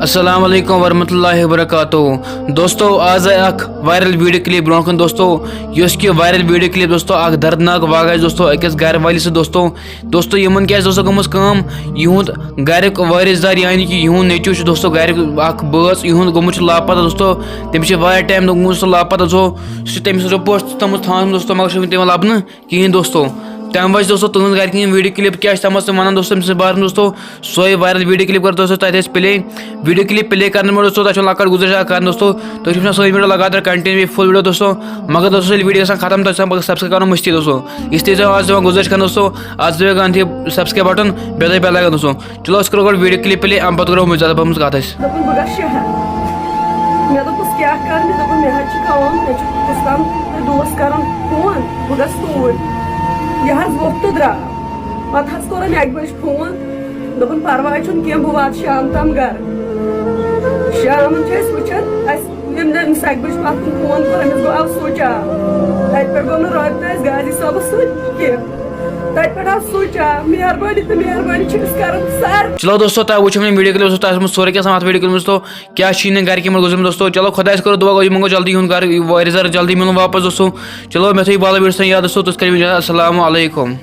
अस्सलाम वालेकुम वरहमतुल्लाहि वबरकातुहू। दोस्तों आज है अख वायरल वीडियो क्लिप ब्रोह दोस्तों यस कि वायरल वीडियो क्लिप दोस्तों अख दर्दनाक वाक़ दोस्तों अकिस घर वाले से दोस्तों यमन क्या दोस्तों गमस काम युंद गरिक वारिसदार यानी कि युंद नेचू दोस्तों गरिक अख बस युंद गोमुत लापता दोस्तों तमिस टाइम गोमुत लापता तमिस रिपोर्ट तमुत थान दोस्तों मगर तम लबन कहें दोस्तों तम वजह दोस्तों तुम घर वीडियो क्लिप क्या तमस वन दोस्तों तमिस बार दोस्तों सोई वायरल वीडियो क्लिप कर दोस्तों तथ प्ले वीडियो क्लिप प्ले करने में दोस्तों तक लकट गुजारिश कर दोस्तों तुम सोई वीडियो लगातार कंटिन्यू फुल वीडियो दोस्तों मगर दोस्तों वीडियो खत्म तो सब्सक्राइब कर मुश्किल दोस्तों इसलिए आज गुजारिश कर दोस्तों आज दे सब्सक्राइब बटन बेल बेल लगा दोस्तों चलो करो गो वीडियो क्लिप प्ले अम पे करो ज्यादा पहम कत यह वक्त द्राव पे कोर मे 1 बजे फोन दोपन परवाह कह बह वात शाम तम घर शाम वुचान 1 बजे पे फोन कोर अमिस गो आव स्विच ऑफ तत पे गो रबत गाजी सब तत पे स्विच ऑफ मेहरबानी तो मेहरबानी कर चलो दोस्तों तक वो वीडियो क्लिप दोस्तों सोरे क्या वीडियो क्लिप दोस्तों क्या घर के गुजर दोस्तों चलो खुदा करो दुआ मंगो जल्दी घर वारिस जल्दी मिलो वापस दोस्तों चलो मैं थी बाला वीडियो याद दोस्तों तुम कर अस्सलाम वालेकुम।